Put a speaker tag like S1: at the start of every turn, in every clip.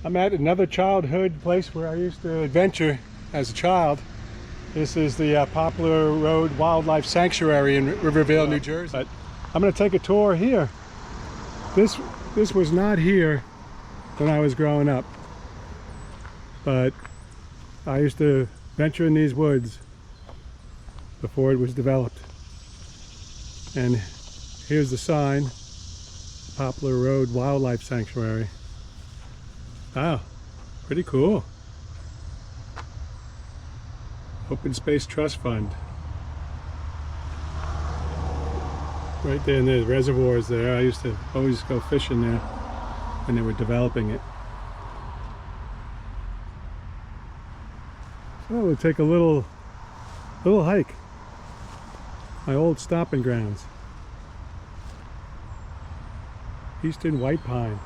S1: I'm at another childhood place where I used to adventure as a child. This is the Poplar Road Wildlife Sanctuary in River Vale, New Jersey. But I'm going to take a tour here. This was not here when I was growing up, but I used to venture in these woods before it was developed. And here's the sign, Poplar Road Wildlife Sanctuary. Wow, pretty cool. Open Space Trust Fund. Right there, and there's reservoirs there. I used to always go fishing there when they were developing it. So we'll take a little hike. My old stomping grounds. Eastern White Pine.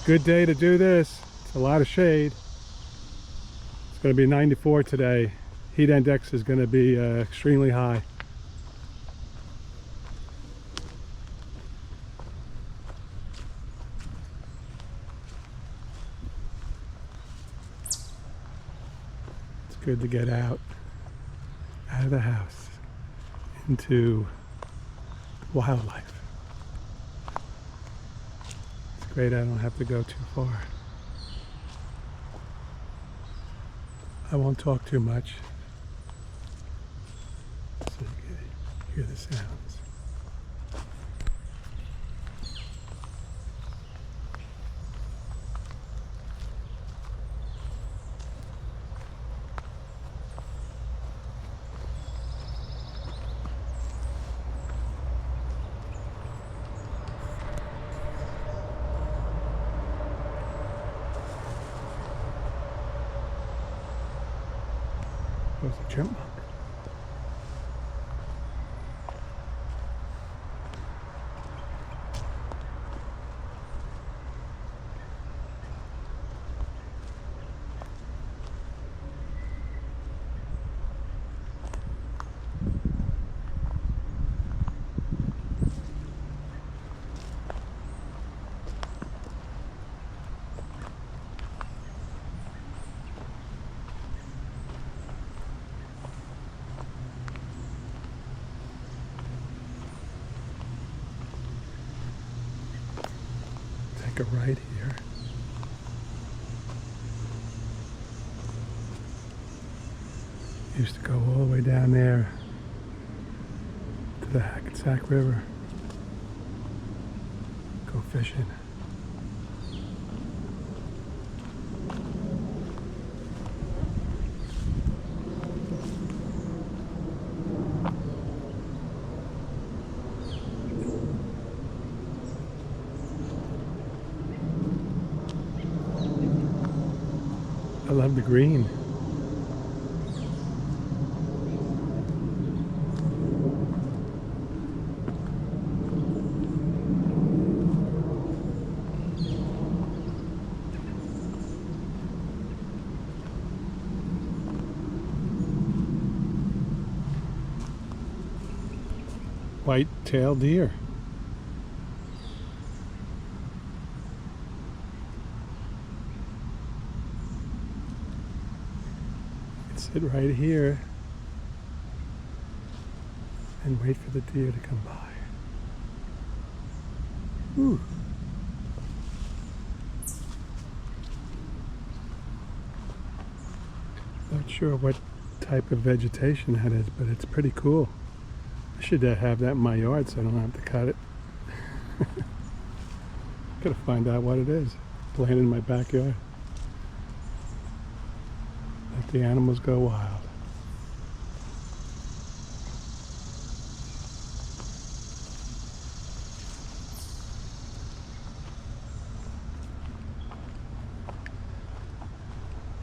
S1: Good day to do this. It's a lot of shade. It's going to be 94 today. Heat index is going to be extremely high. It's good to get out of the house into wildlife. Great, I don't have to go too far. I won't talk too much, so you can hear the sounds. There's a chipmunk. Take a right here. Used to go all the way down there to the Hackensack River. Go fishing. I love the green. White-tailed deer. Sit right here and wait for the deer to come by. Ooh. Not sure what type of vegetation that is, but it's pretty cool. I should have that in my yard so I don't have to cut it. Gotta find out what it is. Plant in my backyard. Let the animals go wild.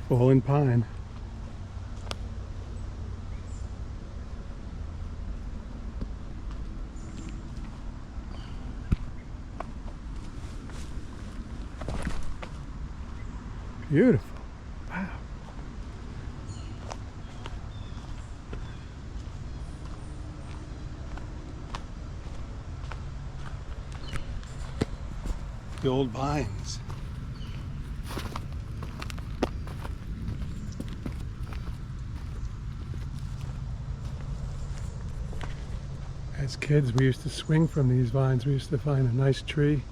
S1: Fallen pine. Beautiful. Wow. the old vines. As kids, we used to swing from these vines. We used to find a nice tree.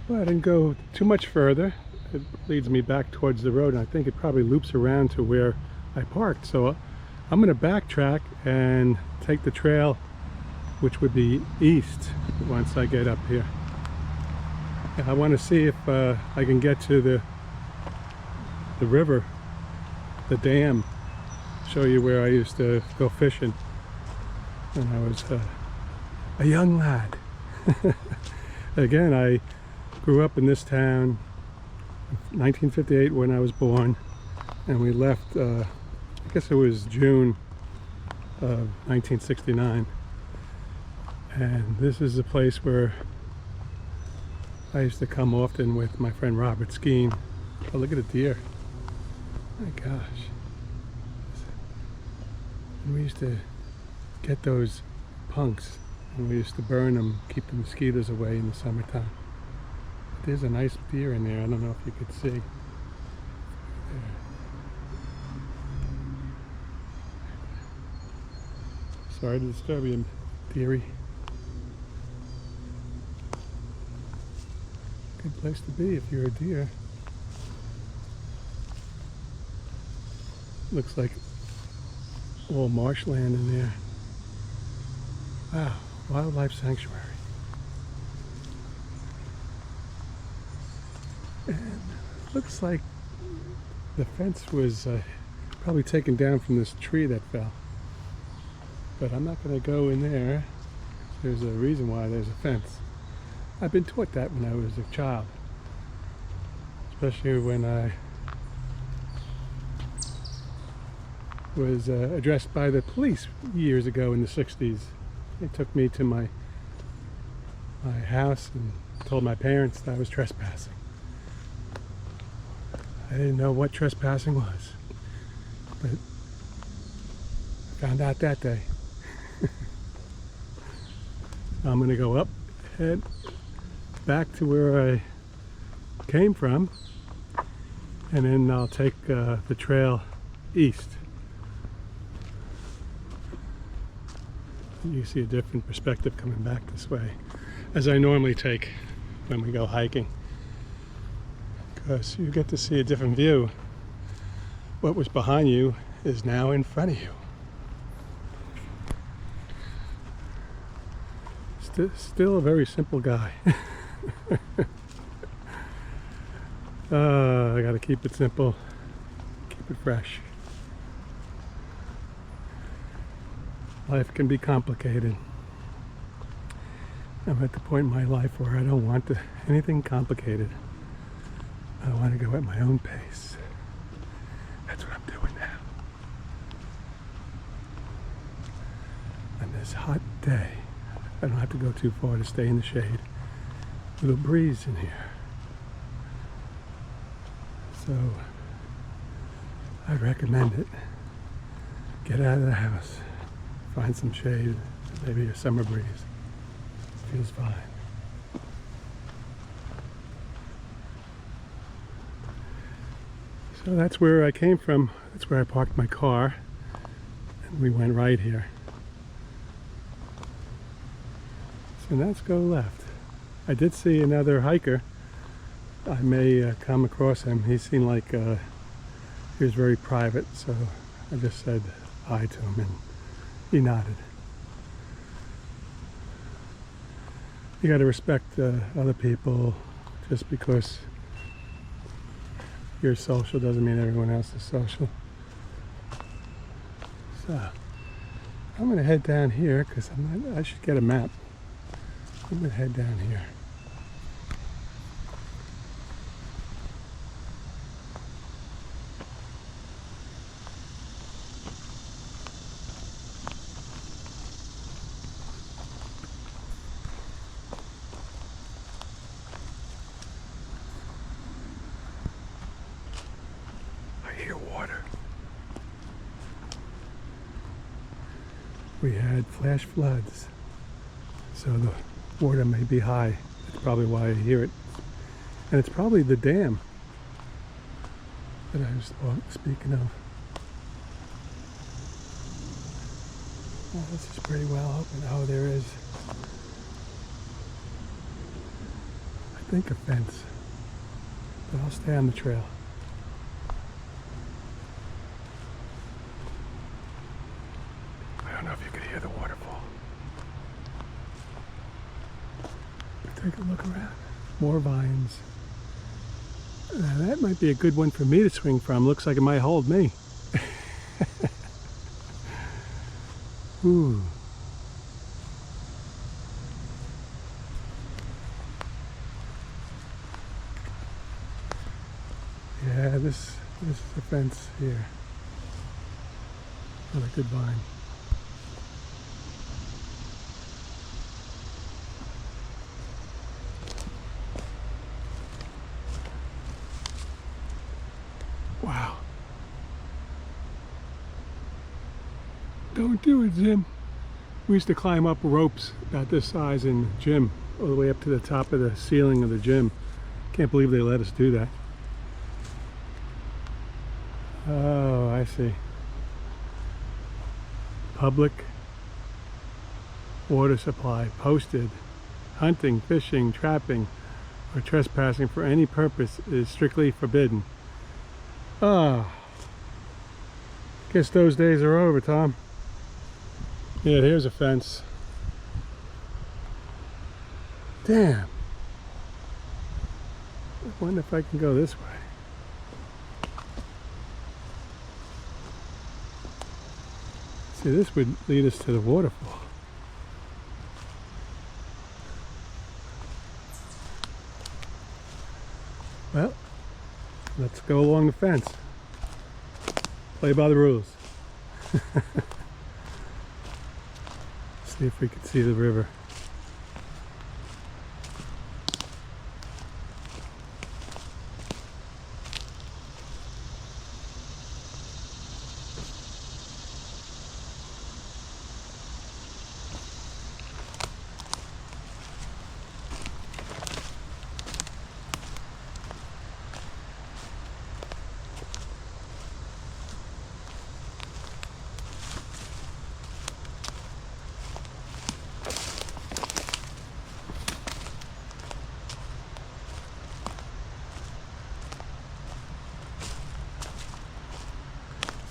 S1: Well, I didn't go too much further. It leads me back towards the road, and I think it probably loops around to where I parked. So I'm going to backtrack and take the trail, which would be east once I get up here. And I want to see if I can get to the river, the dam, show you where I used to go fishing when I was a young lad. Again, I grew up in this town in 1958 when I was born, and we left, I guess it was June of 1969. And this is a place where I used to come often with my friend Robert skiing. Oh, look at a deer. My gosh. And we used to get those punks, and we used to burn them, keep the mosquitoes away in the summertime. There's a nice deer in there. I don't know if you could see. There. Sorry to disturb you, dearie. Good place to be if you're a deer. Looks like all marshland in there. Wow, wildlife sanctuary. And looks like the fence was probably taken down from this tree that fell. But I'm not going to go in there. There's a reason why there's a fence. I've been taught that when I was a child. Especially when I was addressed by the police years ago in the 60s. They took me to my house and told my parents that I was trespassing. I didn't know what trespassing was, but I found out that day. I'm going to go up, head back to where I came from, and then I'll take the trail east. You see a different perspective coming back this way, as I normally take when we go hiking. Because you get to see a different view. What was behind you is now in front of you. Still a very simple guy. I gotta keep it simple, keep it fresh. Life can be complicated. I'm at the point in my life where I don't want anything complicated. I want to go at my own pace. That's what I'm doing now. On this hot day, I don't have to go too far to stay in the shade. A little breeze in here. So, I recommend it. Get out of the house, find some shade, maybe a summer breeze. Feels fine. So that's where I came from. That's where I parked my car, and we went right here. So let's go left. I did see another hiker. I may come across him. He seemed like he was very private, so I just said hi to him, and he nodded. You got to respect other people just because you're social doesn't mean everyone else is social. So I'm going to head down here because I should get a map. I'm going to head down here. I hear water. We had flash floods, so the water may be high. That's probably why I hear it. And it's probably the dam that I was speaking of. Oh, this is pretty well open. Oh, there is, I think, a fence, but I'll stay on the trail. I don't know if you could hear the waterfall. But take a look around. More vines. Now that might be a good one for me to swing from. Looks like it might hold me. Ooh. Yeah, this is the fence here. Another good vine. Wow. Don't do it, Jim. We used to climb up ropes about this size in the gym, all the way up to the top of the ceiling of the gym. Can't believe they let us do that. Oh, I see. Public water supply posted. Hunting, fishing, trapping, or trespassing for any purpose is strictly forbidden. Ah, guess those days are over, Tom. Yeah, here's a fence. Damn. I wonder if I can go this way. See, this would lead us to the waterfall. Well, let's go along the fence. Play by the rules. See if we can see the river.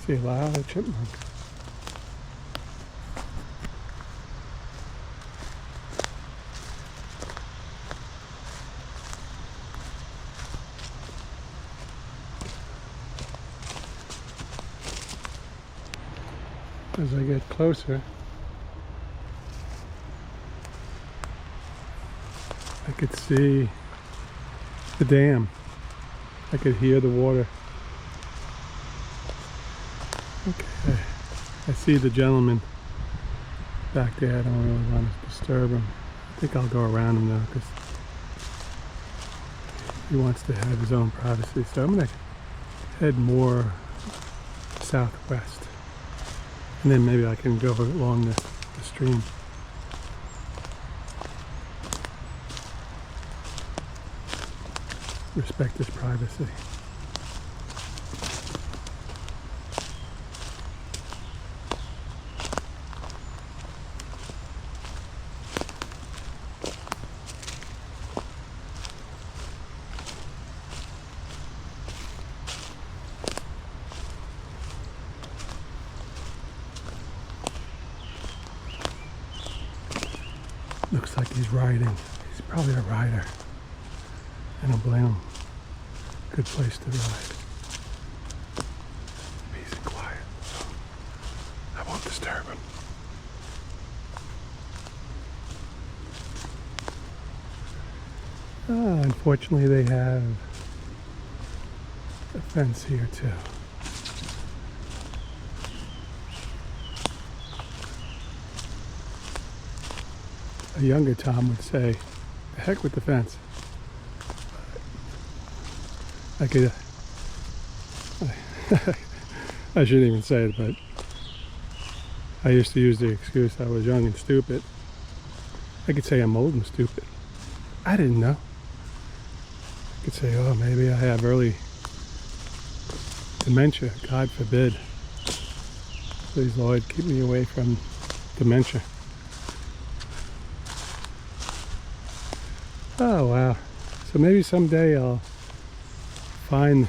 S1: See a lot of chipmunks. As I get closer, I could see the dam. I could hear the water. Okay, I see the gentleman back there. I don't really want to disturb him. I think I'll go around him though, because he wants to have his own privacy. So I'm going to head more southwest, and then maybe I can go along the stream. Respect his privacy. Looks like he's riding. He's probably a rider. I don't blame him. Good place to ride. disturb them. Unfortunately, they have a fence here too. A younger Tom would say, "The heck with the fence." I could, I shouldn't even say it, but I used to use the excuse I was young and stupid. I could say I'm old and stupid. I didn't know. I could say, oh, maybe I have early dementia. God forbid. Please, Lord, keep me away from dementia. Oh, wow. So maybe someday I'll find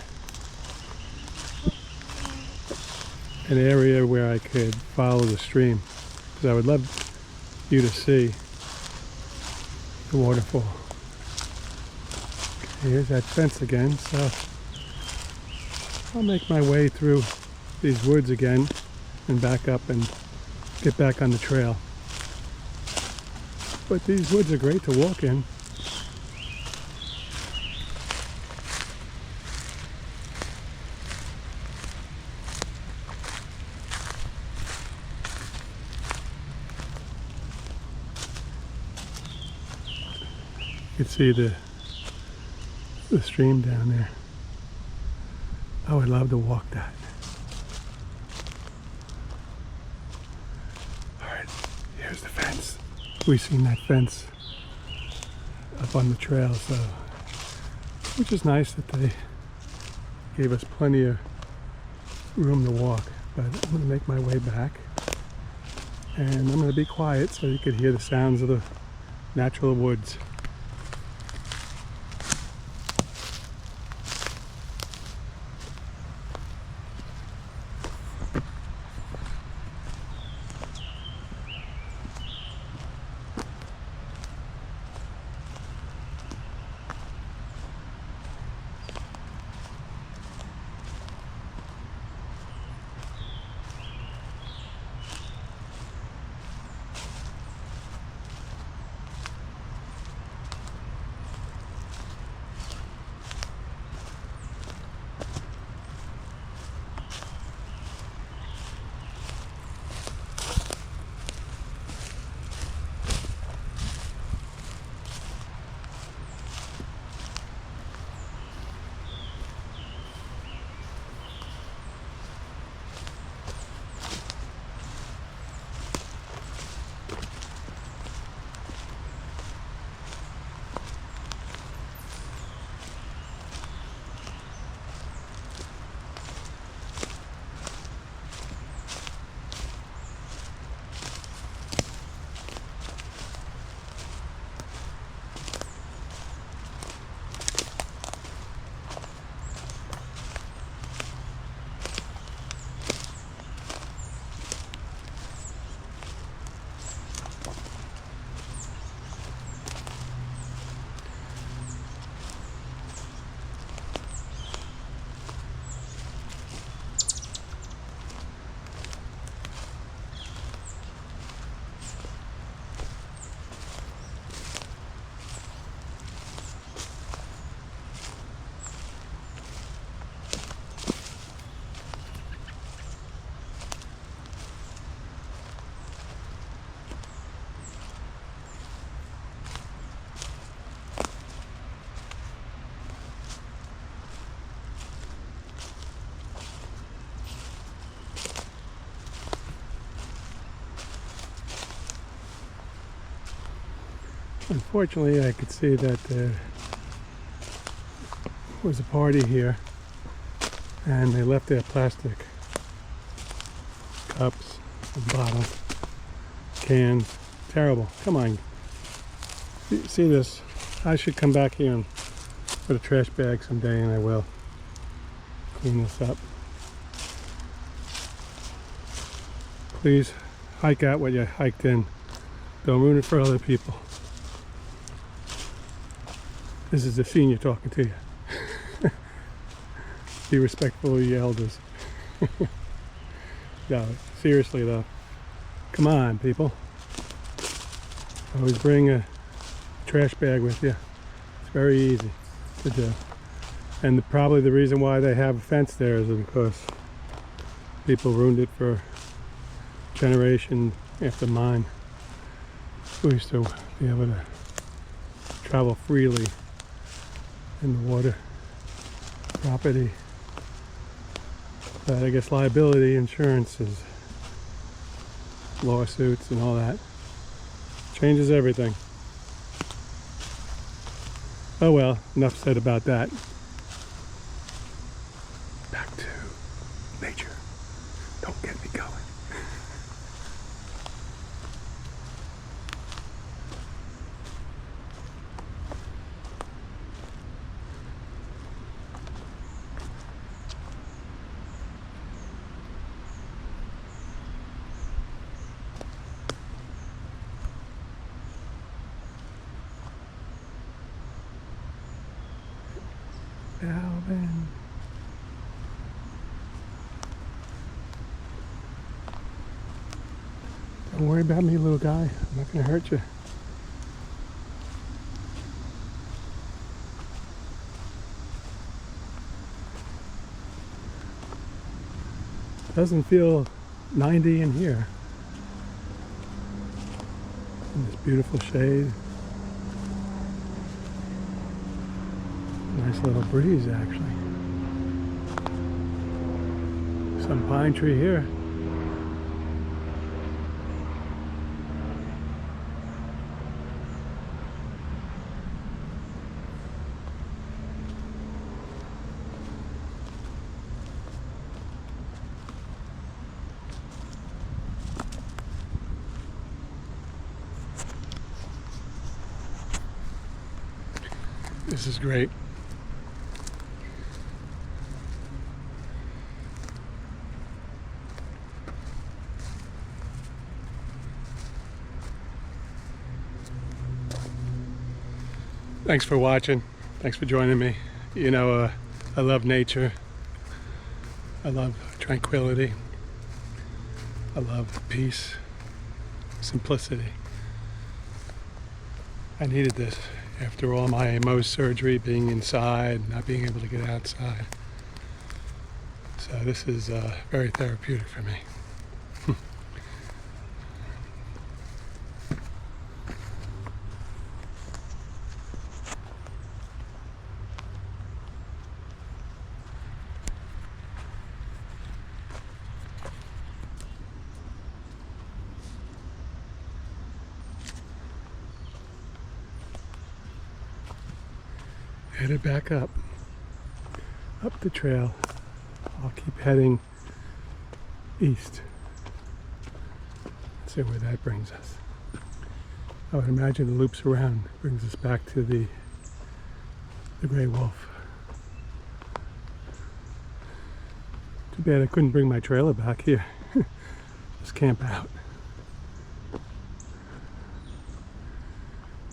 S1: an area where I could follow the stream, because I would love you to see the waterfall. Okay, here's that fence again, so I'll make my way through these woods again and back up and get back on the trail. But these woods are great to walk in. You can see the stream down there. I would love to walk that. Alright, here's the fence. We've seen that fence up on the trail, so which is nice that they gave us plenty of room to walk. But I'm going to make my way back, and I'm going to be quiet so you can hear the sounds of the natural woods. Unfortunately, I could see that there was a party here, and they left their plastic cups and bottles, cans. Terrible. Come on. See this? I should come back here and put a trash bag someday, and I will clean this up. Please hike out what you hiked in. Don't ruin it for other people. This is the senior talking to you. Be respectful of your elders. No, seriously though, Come on, people. Always bring a trash bag with you. It's very easy to do. And probably the reason why they have a fence there is because people ruined it for generation after mine. We used to be able to travel freely in the water property. But I guess liability insurance is lawsuits and all that. Changes everything. Oh well, enough said about that. Back to nature. Don't get me going. Alvin. Don't worry about me, little guy. I'm not going to hurt you. Doesn't feel 90 in here. In this beautiful shade. Nice little breeze, actually. Some pine tree here. This is great. Thanks for watching. Thanks for joining me. You know, I love nature. I love tranquility. I love peace, simplicity. I needed this after all my Mohs surgery, being inside, not being able to get outside. So this is very therapeutic for me. Headed back up the trail. I'll keep heading east. Let's see where that brings us. I would imagine it loops around, brings us back to the gray wolf. Too bad I couldn't bring my trailer back here. Just camp out.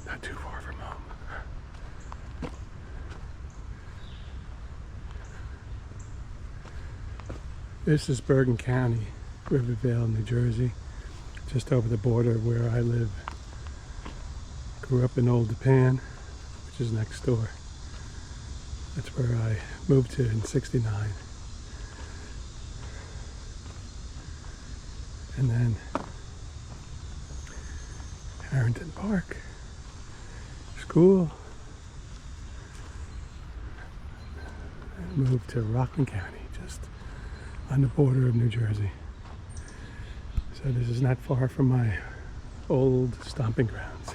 S1: Not too far from home. This is Bergen County, River Vale, New Jersey, just over the border of where I live. Grew up in Old Japan, which is next door. That's where I moved to in '69. And then Harrington Park, school. And moved to Rockland County, just on the border of New Jersey. So this is not far from my old stomping grounds.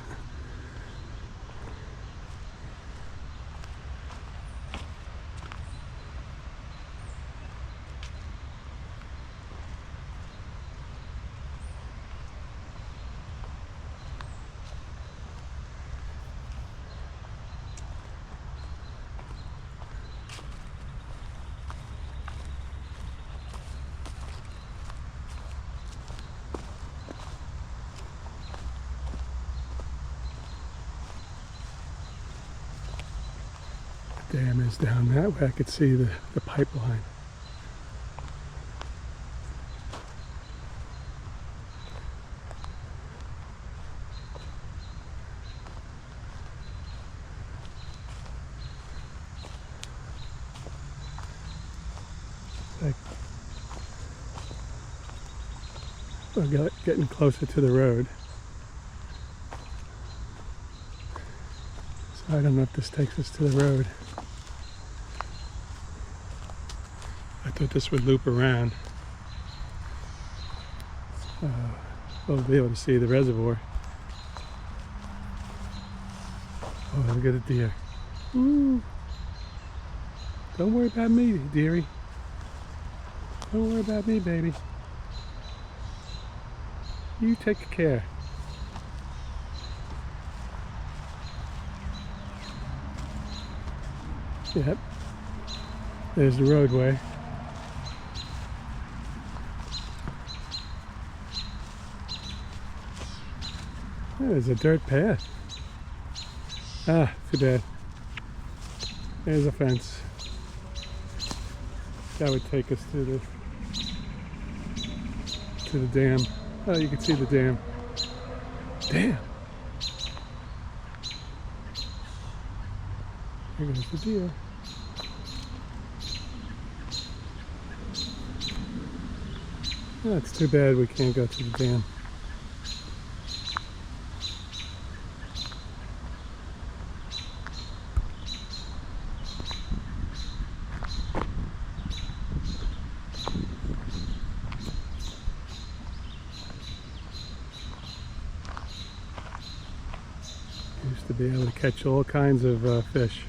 S1: Dam is down that way. I could see the pipeline. like we're getting closer to the road. So I don't know if this takes us to the road. I thought this would loop around. We'll be able to see the reservoir. Oh, look at the deer. Ooh. Don't worry about me, dearie. Don't worry about me, baby. You take care. Yep. There's the roadway. There's a dirt path. Ah, too bad. There's a fence. That would take us to the dam. Oh, you can see the dam. Damn. Here goes the deer. Oh, it's too bad we can't go to the dam. Used to be able to catch all kinds of fish.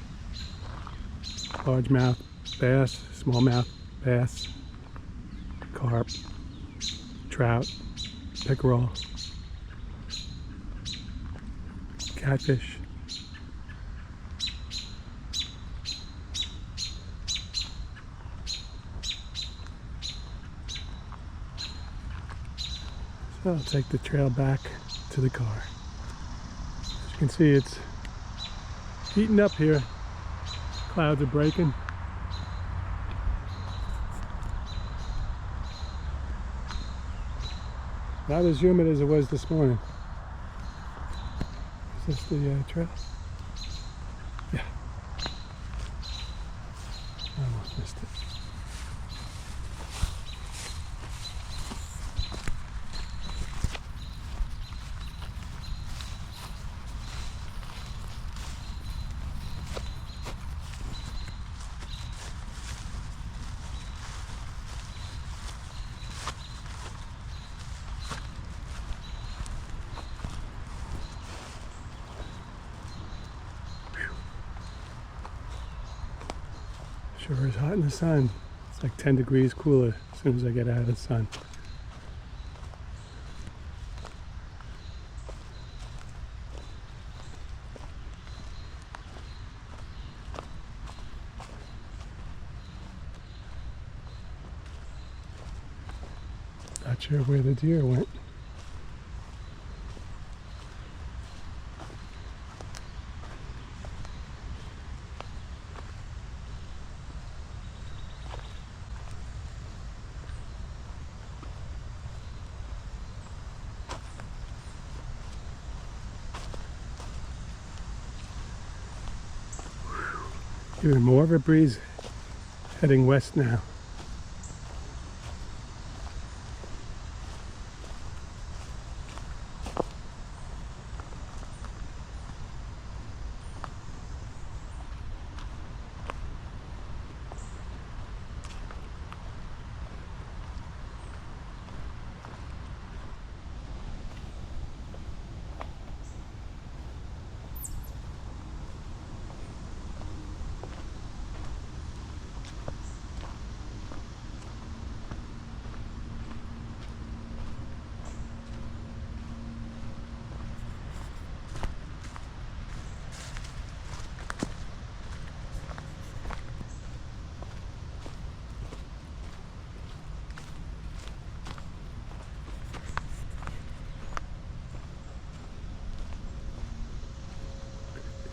S1: Largemouth bass, smallmouth bass, carp, trout, pickerel, catfish. So I'll take the trail back to the car. As you can see, it's heating up here. Clouds are breaking. Not as humid as it was this morning. Is this the trail? Yeah. I almost missed it. Sure is hot in the sun. It's like 10 degrees cooler as soon as I get out of the sun. Not sure where the deer went. Even more of a breeze heading west now.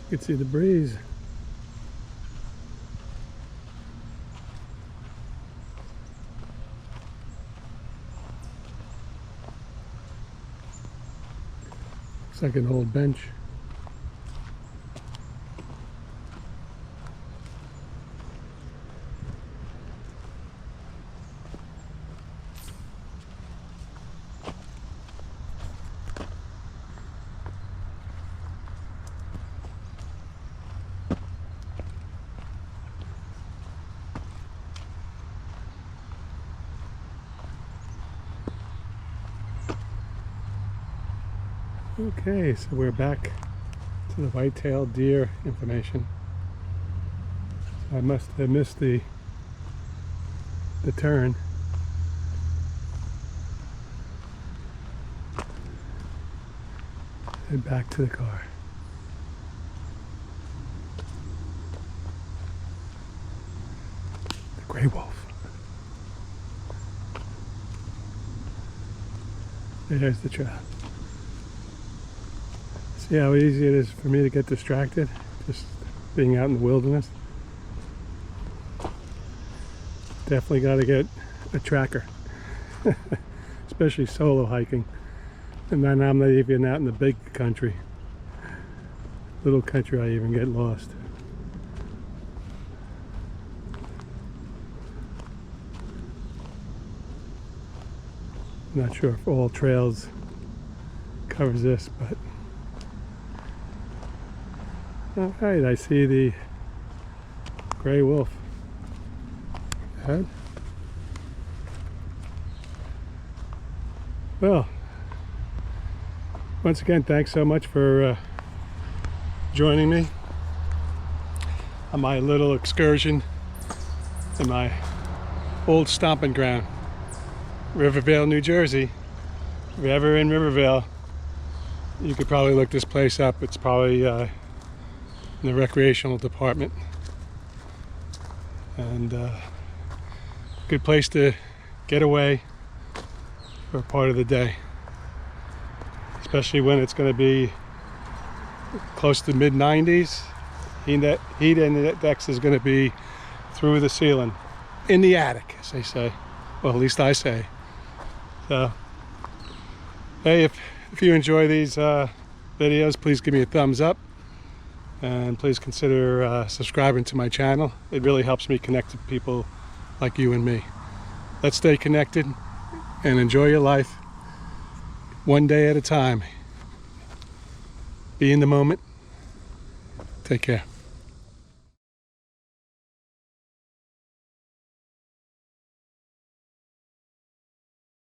S1: You can see the breeze. Looks like an old bench. Okay, so we're back to the white-tailed deer information. I must have missed the turn. And back to the car. The gray wolf. There's the trap. See how easy it is for me to get distracted, just being out in the wilderness. Definitely got to get a tracker, especially solo hiking. And then I'm not even out in the big country. Little country, I even get lost. Not sure if all trails covers this, but all right, I see the gray wolf ahead. Well, once again, thanks so much for joining me on my little excursion in my old stomping ground, River Vale, New Jersey. If you're ever in River Vale, you could probably look this place up. It's probably in the recreational department, and good place to get away for a part of the day, especially when it's going to be close to mid-90s. Heat index is going to be through the ceiling, in the attic, as they say. Well, at least I say. So, hey, if you enjoy these videos, please give me a thumbs up, and please consider subscribing to my channel. It really helps me connect to people like you and me. Let's stay connected and enjoy your life one day at a time. Be in the moment. Take care.